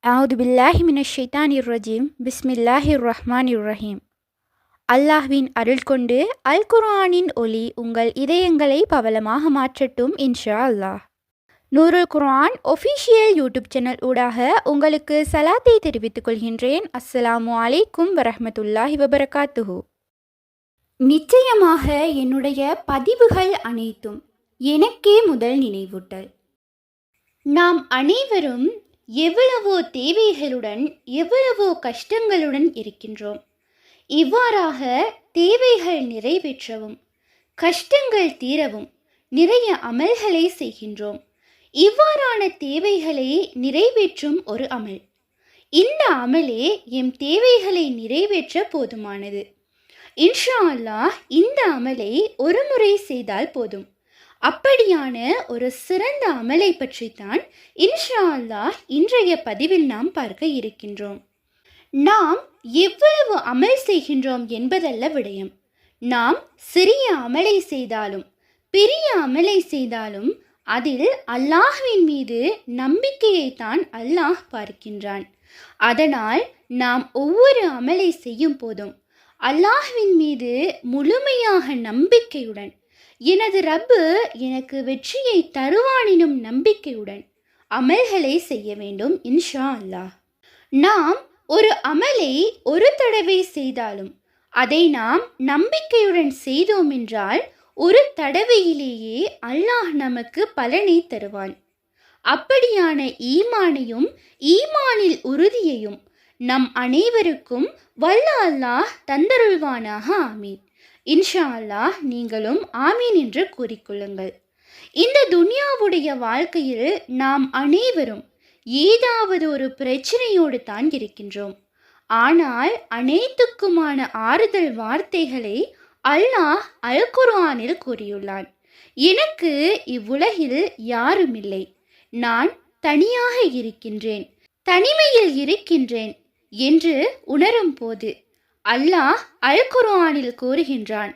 அவுது பில்லாஹி மினஷ் ஷைத்தானிர் ரஜீம் பிஸ்மில்லாஹிர் ரஹ்மானிர் ரஹீம். அல்லாஹ்வின் அருள் கொண்டு அல் குர்ஆனின் ஒளி உங்கள் இதயங்களை பவளமாக மாற்றட்டும் இன்ஷா அல்லாஹ். நூருல் குர்ஆன் ஒஃபிஷியல் யூடியூப் சேனல் ஊடாக உங்களுக்கு சலாத்தை தெரிவித்துக் கொள்கின்றேன். அஸ்ஸலாமு அலைக்கும் வரஹ்மத்துல்லாஹி வபரகாத்துஹு. நிச்சயமாக என்னுடைய பதிவுகள் அனைத்தும் எனக்கே முதல் நினைவூட்டல். நாம் அனைவரும் எவ்வளவோ தேவைகளுடன் எவ்வளவோ கஷ்டங்களுடன் இருக்கின்றோம். இவ்வாறாக தேவைகள் நிறைவேற்றவும் கஷ்டங்கள் தீரவும் நிறைய அமல்களை செய்கின்றோம். இவ்வாறான தேவைகளை நிறைவேற்றும் ஒரு அமல், இந்த அமலே எம் தேவைகளை நிறைவேற்ற போதுமானது. இன்ஷா அல்லாஹ் இந்த அமலை ஒரு முறை செய்தால் போதும். அப்படியான ஒரு சிறந்த அமலை பற்றித்தான் இன்ஷா அல்லாஹ் இன்றைய பதிவில் நாம் பார்க்க இருக்கின்றோம். நாம் எவ்வளவு அமல் செய்கின்றோம் என்பதல்ல விடயம். நாம் சிறிய அமலை செய்தாலும் பெரிய அமலை செய்தாலும் அதில் அல்லாஹ்வின் மீது நம்பிக்கையைத்தான் அல்லாஹ் பார்க்கின்றான். அதனால் நாம் ஒவ்வொரு அமலை செய்யும் போதும் அல்லாஹ்வின் மீது முழுமையாக நம்பிக்கையுடன், எனது ரப்பு எனக்கு வெற்றியை தருவானினும் நம்பிக்கையுடன் அமல்களை செய்ய வேண்டும் இன்ஷா அல்லாஹ். நாம் ஒரு அமலை ஒரு தடவை செய்தாலும் அதை நாம் நம்பிக்கையுடன் செய்தோம் என்றால் ஒரு தடவையிலேயே அல்லாஹ் நமக்கு பலனை தருவான். அப்படியான ஈமானையும் ஈமானில் உறுதியையும் நம் அனைவருக்கும் வல்ல அல்லாஹ் தந்தருள்வானாக. ஆமீன். இன்ஷா அல்லாஹ் நீங்களும் ஆமீன் என்று கூறிக்கொள்ளுங்கள். இந்த துன்யாவுடைய வாழ்க்கையில் நாம் அனைவரும் ஏதாவது ஒரு பிரச்சனையோடு தான் இருக்கின்றோம். ஆனால் அனைத்துக்குமான ஆறுதல் வார்த்தைகளை அல்லாஹ் அல் குர்ஆனில் கூறியுள்ளான். எனக்கு இவ்வுலகில் யாரும் இல்லை, நான் தனியாக இருக்கின்றேன், தனிமையில் இருக்கின்றேன் என்று உணரும் போது அல்லாஹ் அல் குர்ஆனில் கூறுகின்றான்.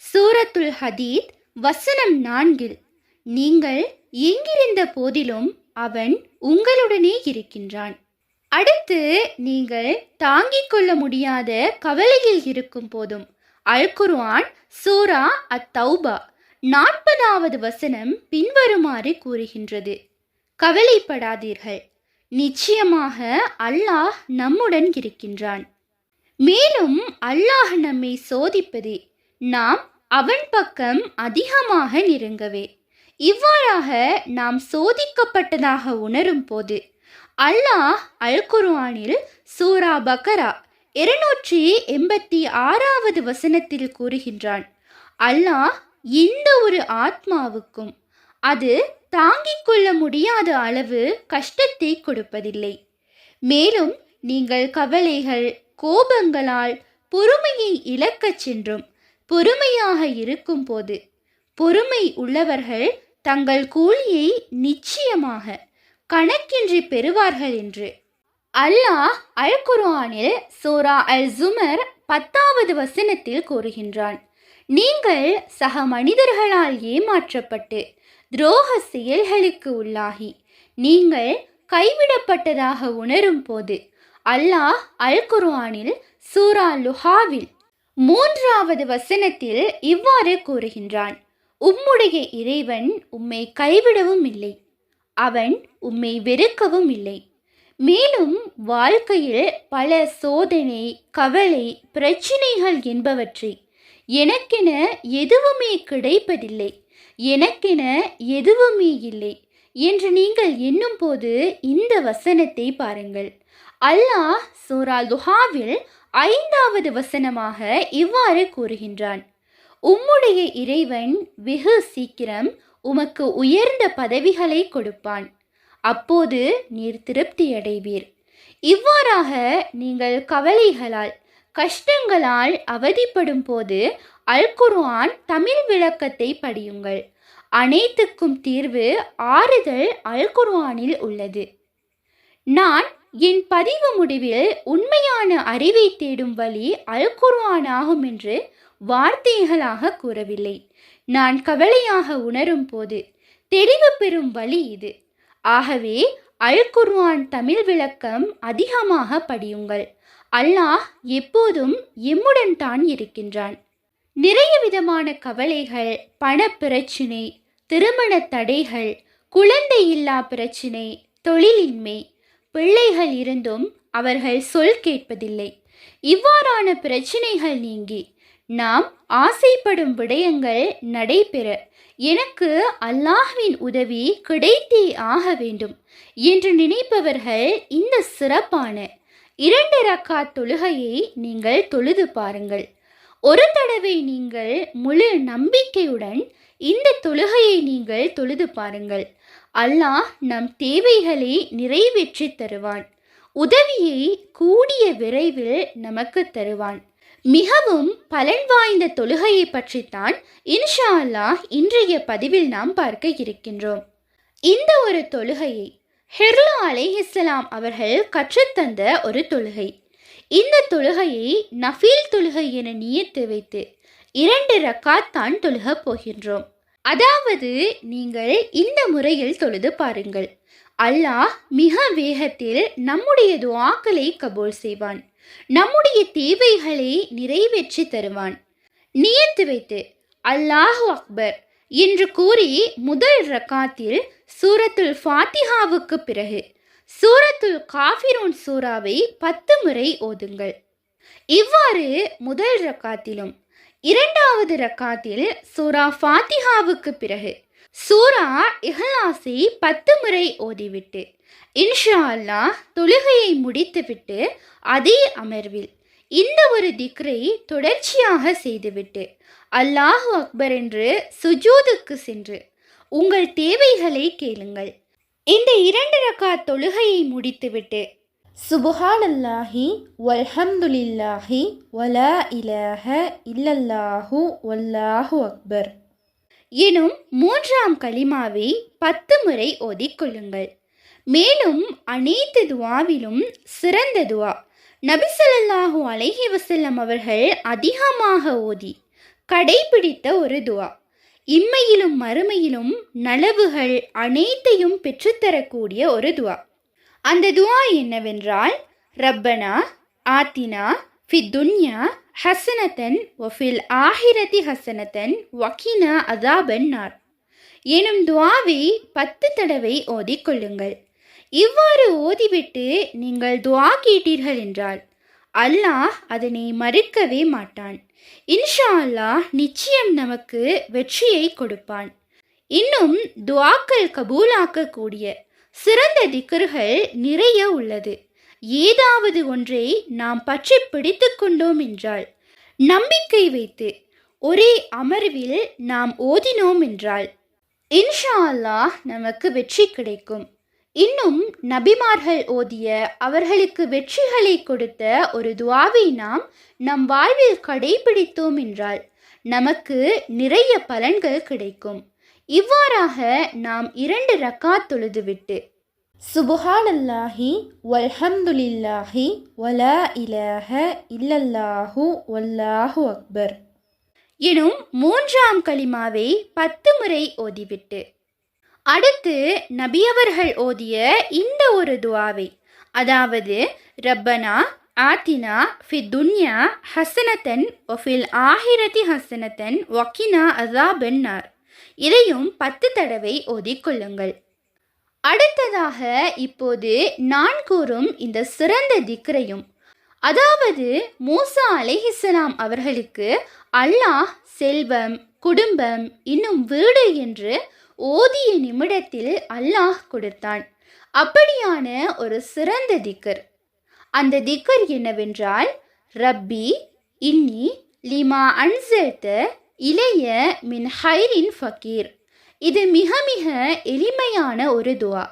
சூரத்துல் ஹதீத் வசனம் 4, நீங்கள் எங்கிருந்த போதிலும் அவன் உங்களுடனே இருக்கின்றான். அடுத்து நீங்கள் தாங்கிக் கொள்ள முடியாத கவலையில் இருக்கும் போதும் அல் குர்ஆன் சூரா அத்-தௌபா 40வது வசனம் பின்வருமாறு கூறுகின்றது. கவலைப்படாதீர்கள், நிச்சயமாக அல்லாஹ் நம்முடன் இருக்கின்றான். மேலும் அல்லாஹ் நம்மை சோதிப்பது நாம் அவன் பக்கம் அதிகமாக நெருங்கவே. இவ்வாறாக நாம் சோதிக்கப்பட்டதாக உணரும் போது அல்லாஹ் அல் குர்ஆனில் சூரா பக்கரா 286வது வசனத்தில் கூறுகின்றான். அல்லாஹ் எந்த ஒரு ஆத்மாவுக்கும் அது தாங்கிக் கொள்ள முடியாத அளவு கஷ்டத்தை கொடுப்பதில்லை. மேலும் நீங்கள் கவலைகள் கோபங்களால் பொறுமையை இழக்கச் சென்றும் பொறுமையாக இருக்கும் போது பொறுமை உள்ளவர்கள் தங்கள் கூலியை நிச்சயமாக கணக்கின்றி பெறுவார்கள் என்று அல்லாஹ் அல் குர்ஆனில் சூரா அல் ஜுமர் 10வது வசனத்தில் கூறுகின்றான். நீங்கள் சக மனிதர்களால் ஏமாற்றப்பட்டு துரோக செயல்களுக்கு உள்ளாகி நீங்கள் கைவிடப்பட்டதாக உணரும் போது அல்லாஹ் அல் குர்ஆனில் சூரா லுஹாவில் 3வது வசனத்தில் இவ்வாறு கூறுகின்றான். உம்முடைய இறைவன் உம்மை கைவிடவும் இல்லை, அவன் உம்மை வெறுக்கவும் இல்லை. மேலும் வாழ்க்கையில் பல சோதனை, கவலை, பிரச்சினைகள் என்பவற்றை எனக்கென எதுவுமே கிடைப்பதில்லை, எனக்கென எதுவுமே இல்லை என்று நீங்கள் எண்ணும் போது இந்த வசனத்தை பாருங்கள். அல்லாஹ் சூரா லுஹாவில் 5வது வசனமாக இவ்வாறு கூறுகின்றான். உம்முடைய இறைவன் வெகு சீக்கிரம் உமக்கு உயர்ந்த பதவிகளை கொடுப்பான், அப்போது நீர் திருப்தி அடைவீர். இவ்வாறாக நீங்கள் கவலைகளால் கஷ்டங்களால் அவதிப்படும் போது அல் குர்ஆன் தமிழ் விளக்கத்தை படியுங்கள். அனைத்துக்கும் தீர்வு ஆறுதல் அல் குர்ஆனில் உள்ளது. நான் என் பதிவு முடிவில் உண்மையான அறிவை தேடும் வழி அல் குர்ஆன் ஆகும் என்று வார்த்தைகளாக கூறவில்லை. நான் கவலையாக உணரும் போது தெளிவு பெறும் வழி இது. ஆகவே அல் குர்ஆன் தமிழ் விளக்கம் அதிகமாக படியுங்கள். அல்லாஹ் எப்போதும் எம்முடன் தான் இருக்கின்றான். நிறைய விதமான கவலைகள், பண பிரச்சினை, திருமண தடைகள், குழந்தை இல்லா பிரச்சினை, தொழிலின்மை, பிள்ளைகள் இருந்தும் அவர்கள் சொல் கேட்பதில்லை. இவ்வாறான பிரச்சினைகள் நீங்கி நாம் ஆசைப்படும் விடயங்கள் நடைபெற எனக்கு அல்லாஹ்வின் உதவி கிடைத்தே ஆக வேண்டும் என்று நினைப்பவர்கள் இந்த சிறப்பான 2 ரக்காத் தொழுகையை நீங்கள் தொழுது பாருங்கள். ஒரு தடவை நீங்கள் முழு நம்பிக்கையுடன் இந்த தொழுகையை நீங்கள் தொழுது பாருங்கள். அல்லாஹ் நம் தேவைகளை நிறைவேற்றி தருவான். உதவியை கூடிய விரைவில் நமக்கு தருவான். மிகவும் பலன் வாய்ந்த தொழுகையை பற்றித்தான் இன்ஷா அல்லாஹ் இன்றைய பதிவில் நாம் பார்க்க இருக்கின்றோம். இந்த ஒரு தொழுகையை ஹிர்லா அலைஹிஸ்ஸலாம் அவர்கள் கற்றுத்தந்த ஒரு தொழுகை. இந்த தொழுகையை நஃபீல் தொழுகை என நியத்து வைத்து 2 ரக்காத் தான் தொழுக போகின்றோம். அதாவது நீங்கள் இந்த முறையில் தொழுது பாருங்கள். அல்லாஹ் மிக வேகத்தில் நம்முடைய துஆக்களை கபூல் செய்வான். நம்முடைய தேவைகளை நிறைவேற்றி தருவான். நியத்து வைத்து அல்லாஹு அக்பர் என்று கூறி முதல் ரக்காத்தில் சூரத்துல் ஃபாத்திஹாவுக்கு பிறகு சூரத்துல் காஃபிரூன் சூராவை 10 முறை ஓதுங்கள். இவ்வாறு முதல் ரக்காத்திலும் 2வது ரக்காத்தில் சூரா ஃபாத்திஹாவுக்கு பிறகு சூரா இஹ்லாஸை 10 முறை ஓதிவிட்டு இன்ஷா அல்லாஹ் தொழுகையை முடித்துவிட்டு அதே அமர்வில் இந்த ஒரு திக்ரை தொடர்ச்சியாக செய்துவிட்டு அல்லாஹு அக்பர் என்று சுஜூதுக்கு சென்று உங்கள் தேவைகளை கேளுங்கள். இந்த 2 ரக்காத் தொழுகையை முடித்துவிட்டு சுப்ஹானல்லாஹி வல்ஹம்துலில்லாஹி வலா இலாஹ இல்லல்லாஹு வல்லாஹு அக்பர் எனும் 3ஆம் கலிமாவை 10 முறை ஓதிக்கொள்ளுங்கள். மேலும் அனைத்து துவாவிலும் சிறந்த துவா நபி ஸல்லல்லாஹு அலைஹி வஸல்லம் அவர்கள் அதிகமாக ஓதி கடைபிடித்த ஒரு துவா, இம்மையிலும் மறுமையிலும் நலவுகள் அனைத்தையும் பெற்றுத்தரக்கூடிய ஒரு துவா. அந்த துவா என்னவென்றால், ரப்பனா ஆத்தினா ஃபித் துன்யா ஹசனத்தன் வஃபில் ஆஹிரதி ஹசனத்தன் வகினா அஸாபன் நார் எனும் துவாவை 10 தடவை ஓதிக்கொள்ளுங்கள். இவ்வாறு ஓதிவிட்டு நீங்கள் துவா கேட்டீர்கள் என்றால் அல்லாஹ் அதனை மறுக்கவே மாட்டான். இன்ஷா அல்லாஹ் நிச்சயம் நமக்கு வெற்றியை கொடுப்பான். இன்னும் துவாக்கள் கபூலாக்கக்கூடிய சிறந்த திக்ர்கள் நிறைய உள்ளது. ஏதாவது ஒன்றை நாம் பற்றி பிடித்து கொண்டோம் என்றால், நம்பிக்கை வைத்து ஒரே அமர்வில் நாம் ஓதினோம் என்றால் இன்ஷா அல்லாஹ் நமக்கு வெற்றி கிடைக்கும். இன்னும் நபிமார்கள் ஓதிய அவர்களுக்கு வெற்றிகளை கொடுத்த ஒரு துவாவை நாம் நம் வாழ்வில் கடைபிடித்தோம் என்றால் நமக்கு நிறைய பலன்கள் கிடைக்கும். இவ்வாறாக நாம் 2 ரக்காத் தொழுதுவிட்டு சுப்ஹானல்லாஹி வல்ஹம்துலில்லாஹி வலா இலாஹ இல்லல்லாஹு வல்லாஹு அக்பர் எனும் 3ஆம் கலிமாவை 10 முறை ஓதிவிட்டு அடுத்து நபியவர்கள் ஓதிய இந்த ஒரு துவாவை, அதாவது ரப்பனா ஆத்தினா ஃபித் துன்யா ஹசனத்தன் வஃபில் ஆஹிரதி ஹசனத்தன் வகினா அஸாபன் நார், இதையும் 10 தடவை ஓதிக்கொள்ளுங்கள். அடுத்ததாக இப்போது நான் கூறும் இந்த சிறந்த திக்ரையும், அதாவது மூசா அலைஹிஸ்ஸலாம் அவர்களுக்கு அல்லாஹ் செல்வம், குடும்பம், இன்னும் வீடு என்று ஓதிய நிமிடத்தில் அல்லாஹ் கொடுத்தான். அப்படியான ஒரு சிறந்த திக்கர். அந்த திக்கர் என்னவென்றால், ரப்பி இன்னி லிமா அன்சல்த இளைய மின் ஹைரின் ஃபக்கீர். இது மிக மிக எளிமையான ஒரு துவா.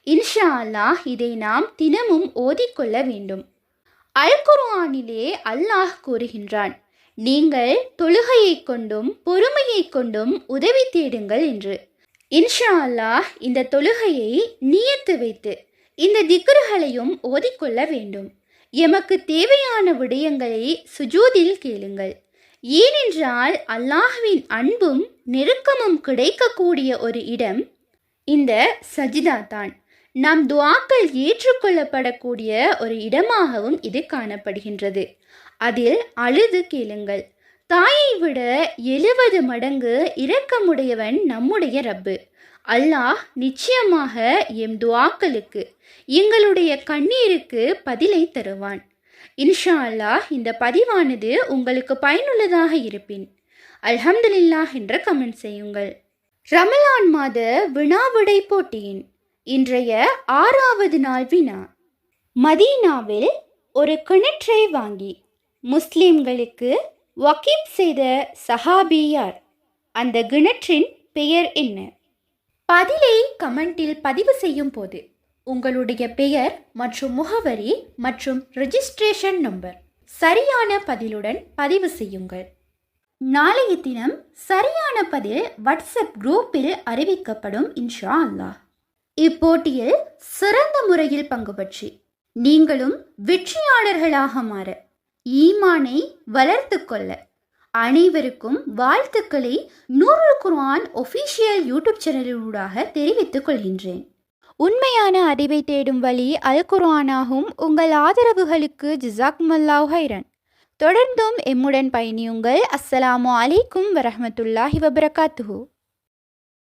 இன்ஷா அல்லாஹ் இதை நாம் தினமும் ஓதிக்கொள்ள வேண்டும். அல் குர்ஆனிலே அல்லாஹ் கூறுகின்றான், நீங்கள் தொழுகையை கொண்டும் பொறுமையை கொண்டும் உதவி தேடுங்கள் என்று. இன்ஷா அல்லாஹ் இந்த தொழுகையை நியத்து வைத்து இந்த திக்ருகளையும் ஓதிக்கொள்ள வேண்டும். எமக்கு தேவையான விடயங்களை சுஜூதில் கேளுங்கள். ஏனென்றால் அல்லாஹ்வின் அன்பும் நெருக்கமும் கிடைக்கக்கூடிய ஒரு இடம் இந்த சஜிதா தான். நம் துஆக்கள் ஏற்றுக்கொள்ளப்படக்கூடிய ஒரு இடமாகவும் இது காணப்படுகின்றது. அதில் அழுது கேளுங்கள். தாயை விட 70 மடங்கு இரக்கமுடையவன் நம்முடைய ரப்பு. அல்லாஹ் நிச்சயமாக எம் துஆக்களுக்கு, எங்களுடைய கண்ணீருக்கு பதிலை தருவான். இன்ஷா அல்லாஹ் இந்த பதிவானது உங்களுக்கு பயனுள்ளதாக இருப்பின் அல்ஹம்துலில்லாஹ் என்ற கமெண்ட் செய்யுங்கள். ரமலான் மாத வினாவிடை போட்டியின் இன்றைய 6வது நாள் வினா. மதீனாவில் ஒரு கிணற்றை வாங்கி முஸ்லிம்களுக்கு வகீப் செய்த சஹாபி யார்? அந்த கிணற்றின் பெயர் என்ன? பதிலை கமெண்டில் பதிவு செய்யும் போது உங்களுடைய பெயர் மற்றும் முகவரி மற்றும் ரெஜிஸ்ட்ரேஷன் நம்பர் சரியான பதிலுடன் பதிவு செய்யுங்கள். நாளைய தினம் சரியான பதில் வாட்ஸ்அப் குரூப்பில் அறிவிக்கப்படும் இன்ஷா அல்லாஹ். இப்போட்டியில் சிறந்த முறையில் பங்கு பற்றி நீங்களும் வெற்றியாளர்களாக மாற, ஈமானை வளர்த்து கொள்ள அனைவருக்கும் வாழ்த்துக்களை நூருல் குர்ஆன் ஒஃபிஷியல் யூடியூப் சேனலிலூடாக தெரிவித்துக் கொள்கின்றேன். உண்மையான அறிவை தேடும் வழி அல் குர்ஆனாகும். உங்கள் ஆதரவுகளுக்கு ஜஸாக்குமுல்லாஹ் ஹைரன். தொடர்ந்தும் எம்முடன் பயணியுங்கள். அஸ்ஸலாமு அலைக்கும் வரஹ்மத்துல்லாஹி வபரகாத்துஹு.